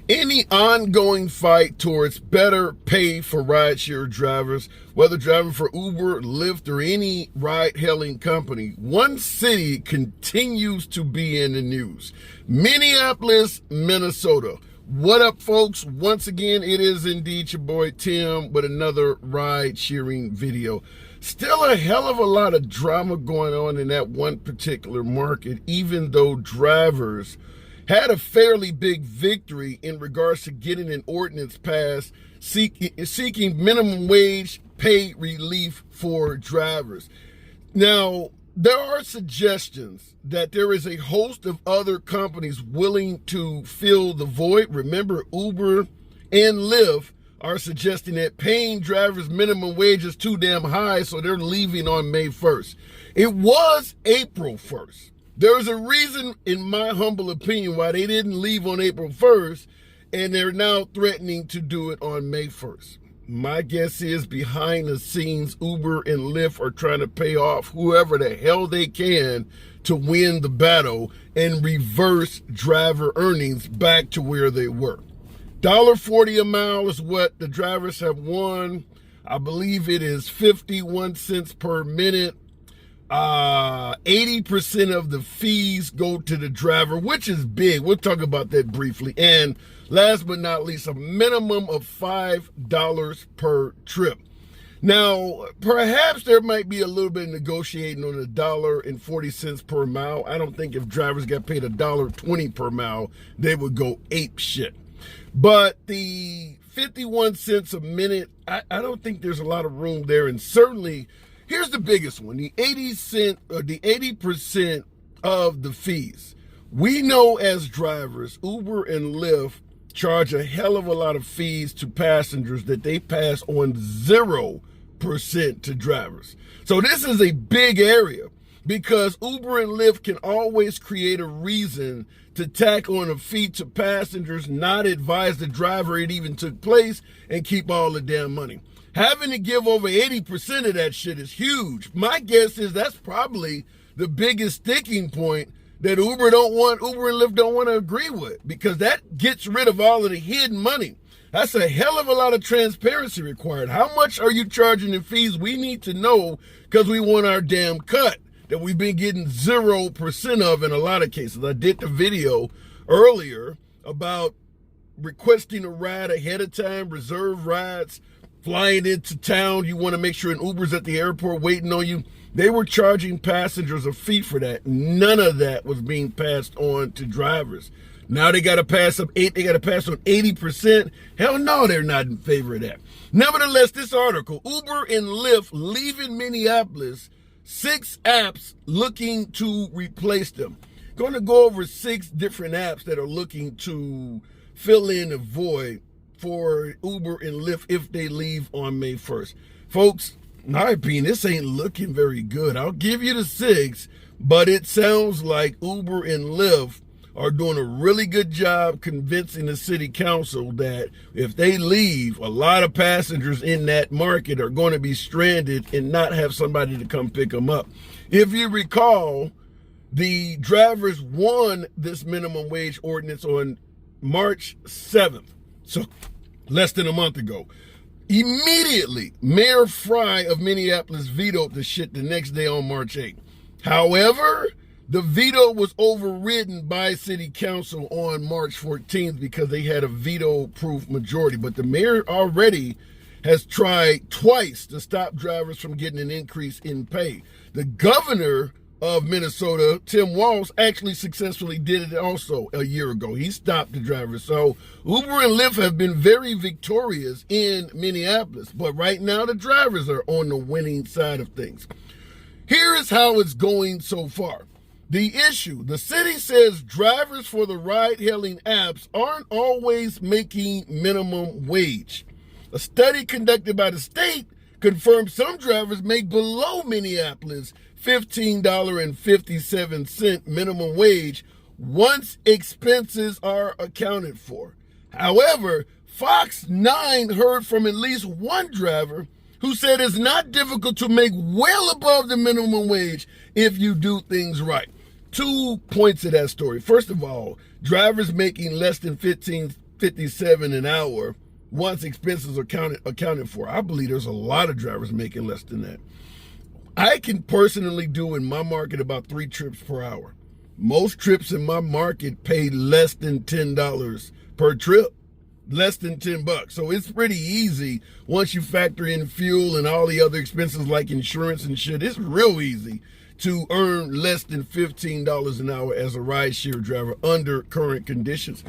Any ongoing fight towards better pay for rideshare drivers, whether driving for Uber, Lyft, or any ride-hailing company, one city continues to be in the news: Minneapolis, Minnesota. What up, folks? Once again, it is indeed your boy Tim with another ride-sharing video. Still a hell of a lot of drama going on in that one particular market, even though drivers had a fairly big victory in regards to getting an ordinance passed seeking minimum wage pay relief for drivers. Now, there are suggestions that there is a host of other companies willing to fill the void. Remember, Uber and Lyft are suggesting that paying drivers minimum wage is too damn high, so they're leaving on May 1st. It was April 1st. There's a reason, in my humble opinion, why they didn't leave on April 1st, and they're now threatening to do it on May 1st. My guess is behind the scenes, Uber and Lyft are trying to pay off whoever the hell they can to win the battle and reverse driver earnings back to where they were. $1.40 a mile is what the drivers have won. I believe it is 51 cents per minute. 80% of the fees go to the driver, which is big. We'll talk about that briefly. And last but not least, a minimum of $5 per trip. Now, perhaps there might be a little bit of negotiating on $1.40 per mile. I don't think if drivers got paid $1.20 per mile, they would go ape shit. But the 51 cents a minute, I don't think there's a lot of room there. And certainly, here's the biggest one, the 80% of the fees. We know as drivers, Uber and Lyft charge a hell of a lot of fees to passengers that they pass on 0% to drivers. So this is a big area because Uber and Lyft can always create a reason to tack on a fee to passengers, not advise the driver it even took place, and keep all the damn money. Having to give over 80% of that shit is huge. My guess is that's probably the biggest sticking point that Uber and Lyft don't want to agree with, because that gets rid of all of the hidden money. That's a hell of a lot of transparency required. How much are you charging in fees? We need to know, because we want our damn cut that we've been getting 0% of in a lot of cases. I did the video earlier about requesting a ride ahead of time, reserve rides, flying into town. You want to make sure an Uber's at the airport waiting on you. They were charging passengers a fee for that. None of that was being passed on to drivers. Now they got to pass on 80%. Hell no, they're not in favor of that. Nevertheless, this article, Uber and Lyft leaving Minneapolis, 6 apps looking to replace them. Going to go over 6 different apps that are looking to fill in a void for Uber and Lyft if they leave on May 1st. Folks, in my opinion, this ain't looking very good. I'll give you the 6, but it sounds like Uber and Lyft are doing a really good job convincing the city council that if they leave, a lot of passengers in that market are going to be stranded and not have somebody to come pick them up. If you recall, the drivers won this minimum wage ordinance on March 7th. So less than a month ago. Immediately, Mayor Fry of Minneapolis vetoed the shit the next day on March 8th. However, the veto was overridden by City Council on March 14th because they had a veto-proof majority. But the mayor already has tried twice to stop drivers from getting an increase in pay. The governor of Minnesota, Tim Walz, actually successfully did it also a year ago. He stopped the drivers. So Uber and Lyft have been very victorious in Minneapolis. But right now the drivers are on the winning side of things. Here is how it's going so far. The issue, the city says drivers for the ride-hailing apps aren't always making minimum wage. A study conducted by the state confirmed some drivers make below Minneapolis $15.57 minimum wage once expenses are accounted for. However, Fox 9 heard from at least one driver who said it's not difficult to make well above the minimum wage if you do things right. 2 points of that story. First of all, drivers making less than $15 $1.57 an hour once expenses are accounted for. I believe there's a lot of drivers making less than that. I can personally do in my market about 3 trips per hour. Most trips in my market pay less than $10 per trip, less than $10. So it's pretty easy once you factor in fuel and all the other expenses like insurance and shit. It's real easy to earn less than $15 an hour as a rideshare driver under current conditions.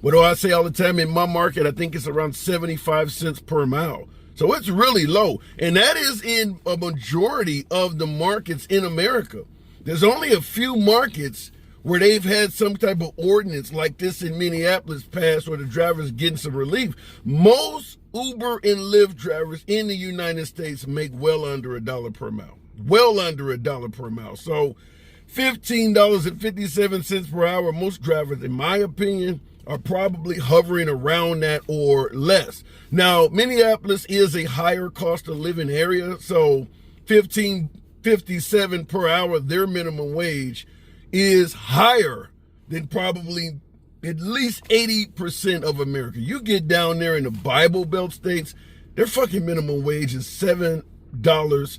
What do I say all the time? In my market, I think it's around 75 cents per mile. So it's really low. And that is in a majority of the markets in America. There's only a few markets where they've had some type of ordinance like this in Minneapolis passed where the drivers getting some relief. Most Uber and Lyft drivers in the United States make well under $1 per mile. Well under $1 per mile. So $15.57 per hour, most drivers, in my opinion, are probably hovering around that or less. Now, Minneapolis is a higher cost of living area, so $15.57 per hour, their minimum wage, is higher than probably at least 80% of America. You get down there in the Bible Belt states, their fucking minimum wage is $7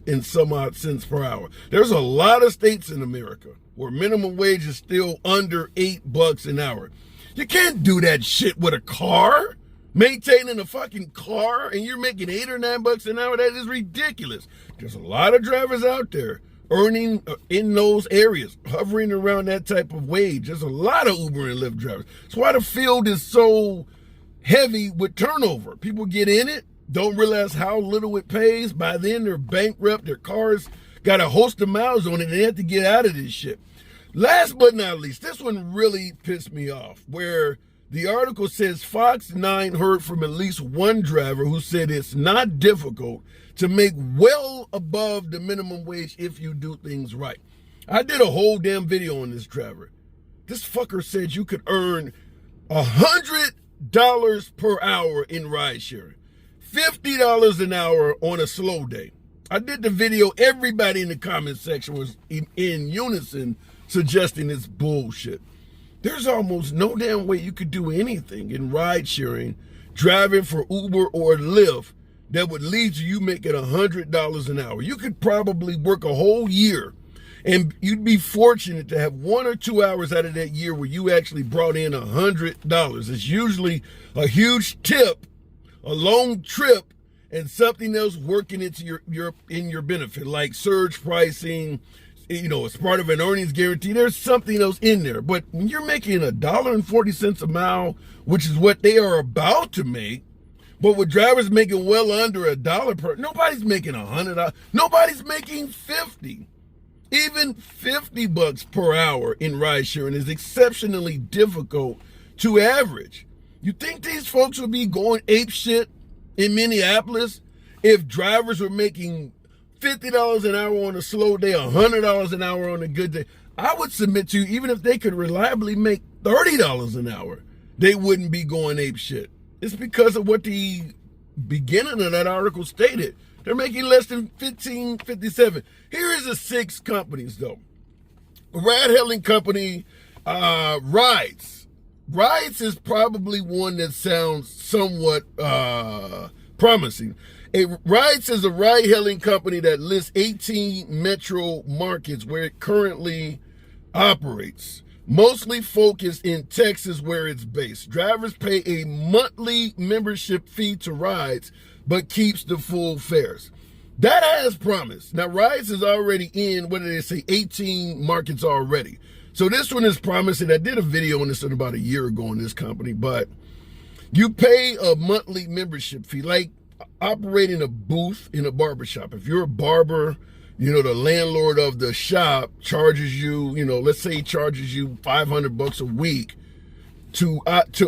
and some odd cents per hour. There's a lot of states in America where minimum wage is still under $8 an hour. You can't do that shit with a car. Maintaining a fucking car and you're making $8 or $9 an hour, that is ridiculous. There's a lot of drivers out there earning in those areas, hovering around that type of wage. There's a lot of Uber and Lyft drivers. That's why the field is so heavy with turnover. People get in it, don't realize how little it pays. By then, they're bankrupt. Their cars got a host of miles on it, and they have to get out of this shit. Last but not least, this one really pissed me off, where the article says Fox 9 heard from at least one driver who said it's not difficult to make well above the minimum wage if you do things right. I did a whole damn video on this driver. This fucker said you could earn $100 per hour in ride sharing, $50 an hour on a slow day. I did the video. Everybody in the comment section was in unison suggesting it's bullshit. There's almost no damn way you could do anything in ride sharing, driving for Uber or Lyft, that would lead to you making $100 an hour. You could probably work a whole year and you'd be fortunate to have 1 or 2 hours out of that year where you actually brought in $100. It's usually a huge tip, a long trip, and something else working into your benefit, like surge pricing. You know, it's part of an earnings guarantee. There's something else in there. But when you're making $1.40 a mile, which is what they are about to make, but with drivers making well under $1 per, nobody's making $100. Nobody's making $50. Even $50 per hour in ride sharing is exceptionally difficult to average. You think these folks would be going ape shit in Minneapolis if drivers were making $50 an hour on a slow day, $100 an hour on a good day? I would submit to you, even if they could reliably make $30 an hour, they wouldn't be going ape shit. It's because of what the beginning of that article stated. They're making less than $15.57. Here is the 6 companies, though. A ride-hailing company, Rides. Rides is probably one that sounds somewhat promising. Rides is a ride-hailing company that lists 18 metro markets where it currently operates, mostly focused in Texas where it's based. Drivers pay a monthly membership fee to Rides, but keeps the full fares. That has promise. Now, Rides is already in, what did they say, 18 markets already. So this one is promising. I did a video on this about a year ago on this company, but you pay a monthly membership fee, like operating a booth in a barbershop. If you're a barber, you know, the landlord of the shop charges you, you know, let's say he charges you $500 a week to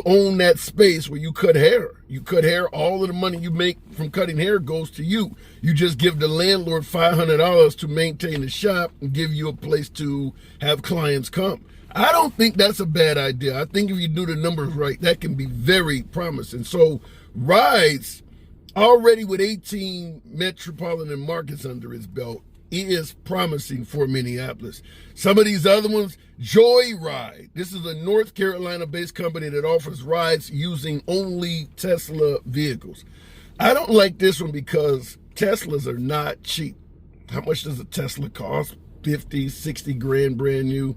own that space where you cut hair. You cut hair, all of the money you make from cutting hair goes to you. You just give the landlord $500 to maintain the shop and give you a place to have clients come. I don't think that's a bad idea. I think if you do the numbers right, that can be very promising. So Rides, already with 18 metropolitan markets under its belt, is promising for Minneapolis. Some of these other ones, Joyride. This is a North Carolina-based company that offers rides using only Tesla vehicles. I don't like this one because Teslas are not cheap. How much does a Tesla cost? 50, 60 grand brand new.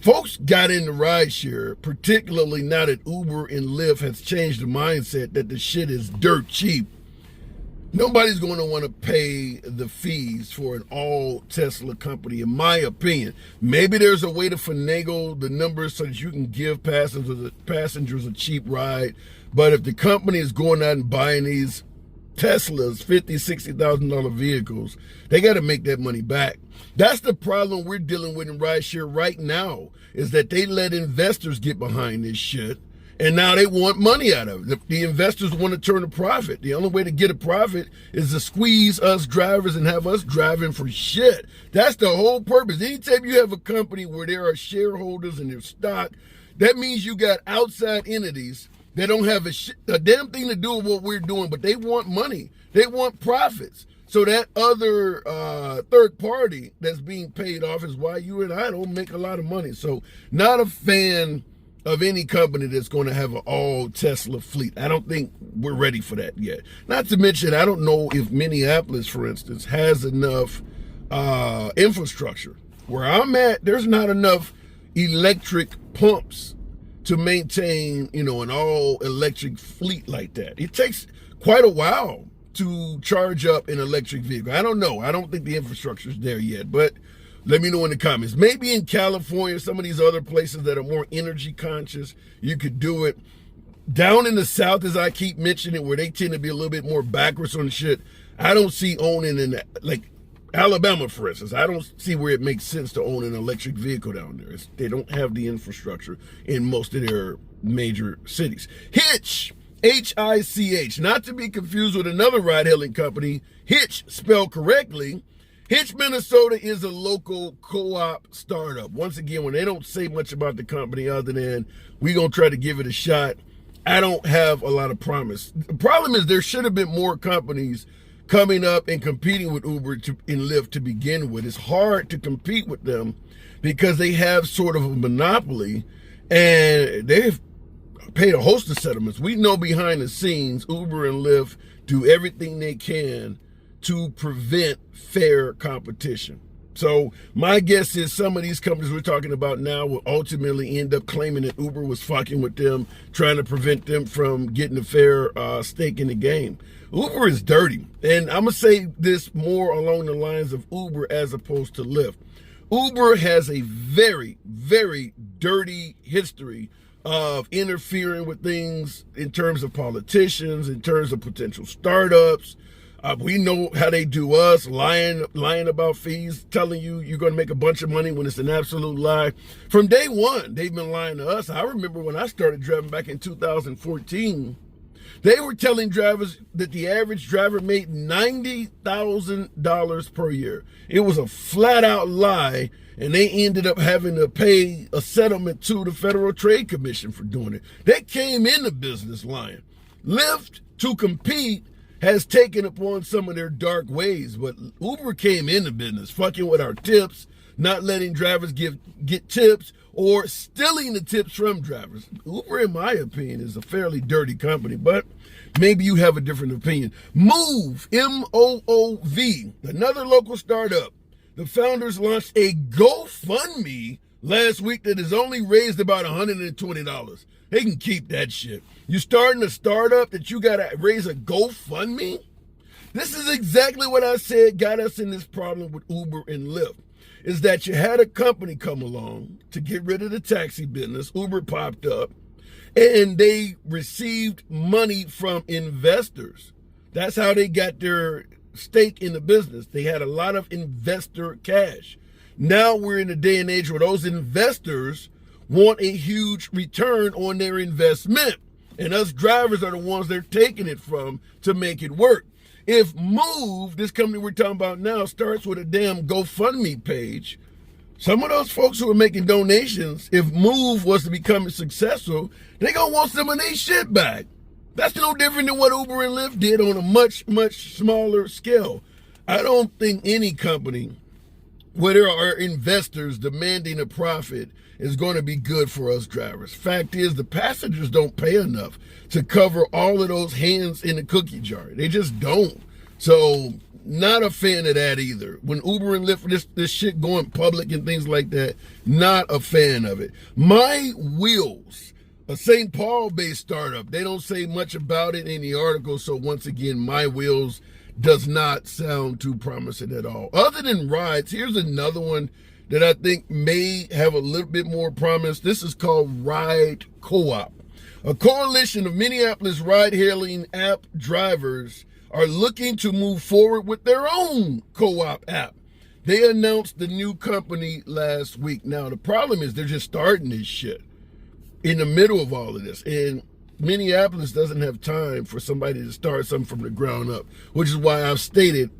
Folks got into rideshare, particularly now that Uber and Lyft has changed the mindset that the shit is dirt cheap. Nobody's going to want to pay the fees for an all Tesla company, in my opinion. Maybe there's a way to finagle the numbers so that you can give passengers a cheap ride. But if the company is going out and buying these Teslas, $50,000, $60,000 vehicles, they got to make that money back. That's the problem we're dealing with in rideshare right now, is that they let investors get behind this shit, and now they want money out of it. The investors want to turn a profit. The only way to get a profit is to squeeze us drivers and have us driving for shit. That's the whole purpose. Anytime you have a company where there are shareholders in their stock, that means you got outside entities that don't have a damn thing to do with what we're doing, but they want money. They want profits. So that other third party that's being paid off is why you and I don't make a lot of money. So not a fan of any company that's going to have an all Tesla fleet. I don't think we're ready for that yet. Not to mention, I don't know if Minneapolis, for instance, has enough infrastructure. Where I'm at, there's not enough electric pumps to maintain, an all electric fleet like that. It takes quite a while to charge up an electric vehicle. I don't know. I don't think the infrastructure is there yet, but let me know in the comments. Maybe in California, some of these other places that are more energy conscious, you could do it. Down in the South, as I keep mentioning, where they tend to be a little bit more backwards on shit, I don't see owning like Alabama, for instance. I don't see where it makes sense to own an electric vehicle down there. They don't have the infrastructure in most of their major cities. Hitch, H-I-C-H, not to be confused with another ride-hailing company, Hitch, spelled correctly. Hitch, Minnesota is a local co-op startup. Once again, when they don't say much about the company other than we're going to try to give it a shot, I don't have a lot of promise. The problem is there should have been more companies coming up and competing with Uber and Lyft to begin with. It's hard to compete with them because they have sort of a monopoly, and they've paid a host of settlements. We know behind the scenes, Uber and Lyft do everything they can to prevent fair competition. So my guess is some of these companies we're talking about now will ultimately end up claiming that Uber was fucking with them, trying to prevent them from getting a fair stake in the game. Uber is dirty. And I'm going to say this more along the lines of Uber as opposed to Lyft. Uber has a very, very dirty history of interfering with things in terms of politicians, in terms of potential startups. We know how they do us, lying about fees, telling you you're going to make a bunch of money when it's an absolute lie. From day one, they've been lying to us. I remember when I started driving back in 2014, they were telling drivers that the average driver made $90,000 per year. It was a flat out lie, and they ended up having to pay a settlement to the Federal Trade Commission for doing it. They came into business lying. Lyft, to compete, has taken upon some of their dark ways, but Uber came into business fucking with our tips, not letting drivers get tips, or stealing the tips from drivers. Uber, in my opinion, is a fairly dirty company, but maybe you have a different opinion. Move, M-O-O-V, another local startup. The founders launched a GoFundMe last week that has only raised about $120. They can keep that shit. You starting a startup that you got to raise a GoFundMe? This is exactly what I said got us in this problem with Uber and Lyft, is that you had a company come along to get rid of the taxi business. Uber popped up, and they received money from investors. That's how they got their stake in the business. They had a lot of investor cash. Now we're in a day and age where those investors want a huge return on their investment. And us drivers are the ones they're taking it from to make it work. If Move, this company we're talking about now, starts with a damn GoFundMe page, some of those folks who are making donations, if Move was to become successful, they're going to want some of their shit back. That's no different than what Uber and Lyft did on a much, much smaller scale. I don't think any company where there are investors demanding a profit is going to be good for us drivers. Fact is, the passengers don't pay enough to cover all of those hands in the cookie jar. They just don't. So, not a fan of that either. When Uber and Lyft, this shit going public and things like that, not a fan of it. My Wheels, a St. Paul-based startup, they don't say much about it in the article, so once again, My Wheels does not sound too promising at all. Other than rides, here's another one that I think may have a little bit more promise. This is called Ride Co-op. A coalition of Minneapolis ride-hailing app drivers are looking to move forward with their own co-op app. They announced the new company last week. Now, the problem is they're just starting this shit in the middle of all of this. And Minneapolis doesn't have time for somebody to start something from the ground up, which is why I've stated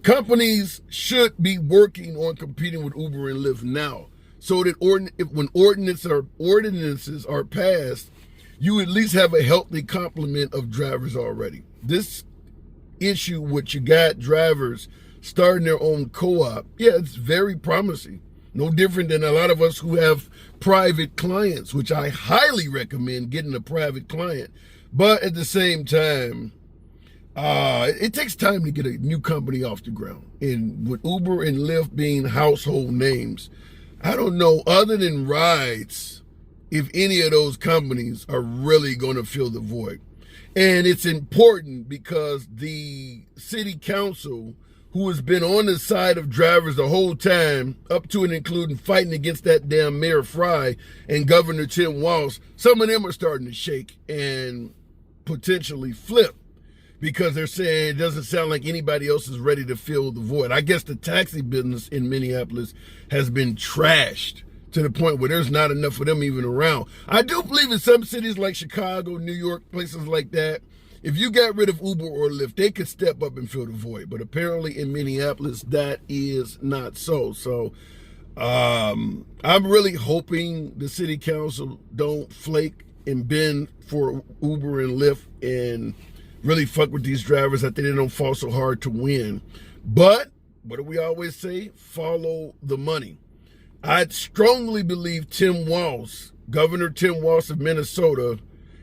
companies should be working on competing with Uber and Lyft now, so that when ordinances are passed, you at least have a healthy complement of drivers already. This issue, which you got drivers starting their own co-op, yeah, it's very promising. No different than a lot of us who have private clients, which I highly recommend getting a private client. But at the same time, it takes time to get a new company off the ground. And with Uber and Lyft being household names, I don't know, other than rides, if any of those companies are really going to fill the void. And it's important because the city council, who has been on the side of drivers the whole time, up to and including fighting against that damn Mayor Fry and Governor Tim Walz, some of them are starting to shake and potentially flip because they're saying it doesn't sound like anybody else is ready to fill the void. I guess the taxi business in Minneapolis has been trashed to the point where there's not enough of them even around. I do believe in some cities like Chicago, New York, places like that, if you got rid of Uber or Lyft, they could step up and fill the void. But apparently in Minneapolis, that is not so. So I'm really hoping the city council don't flake and bend for Uber and Lyft and really fuck with these drivers. I think they don't fall so hard to win. But what do we always say? Follow the money. I strongly believe Tim Walz, Governor Tim Walz of Minnesota,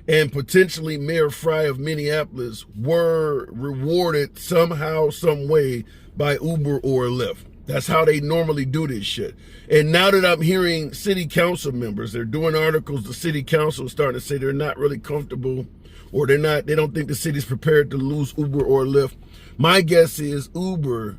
and potentially Mayor Fry of Minneapolis were rewarded somehow, some way by Uber or Lyft. That's how they normally do this shit. And now that I'm hearing city council members, they're doing articles, the city council is starting to say they're not really comfortable, or they don't think the city's prepared to lose Uber or Lyft. My guess is Uber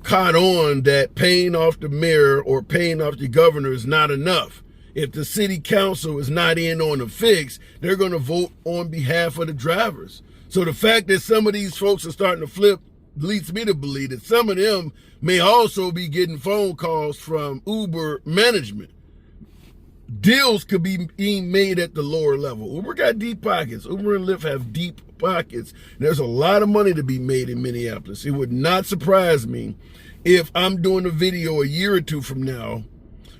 caught on that paying off the mayor or paying off the governor is not enough. If the city council is not in on the fix, they're going to vote on behalf of the drivers. So the fact that some of these folks are starting to flip leads me to believe that some of them may also be getting phone calls from Uber management. Deals could be being made at the lower level. Uber got deep pockets. Uber and Lyft have deep pockets. There's a lot of money to be made in Minneapolis. It would not surprise me if I'm doing a video a year or two from now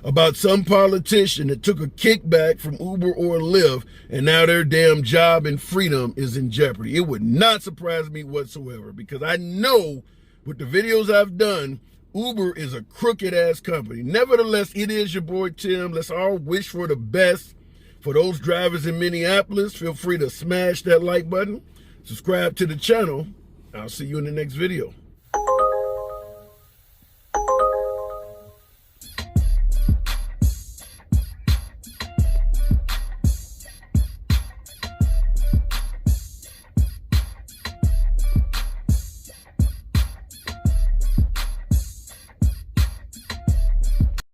about some politician that took a kickback from Uber or Lyft and now their damn job and freedom is in jeopardy. It would not surprise me whatsoever, because I know with the videos I've done, Uber is a crooked ass company. Nevertheless, it is your boy Tim. Let's all wish for the best for those drivers in Minneapolis. Feel free to smash that like button, subscribe to the channel. I'll see you in the next video.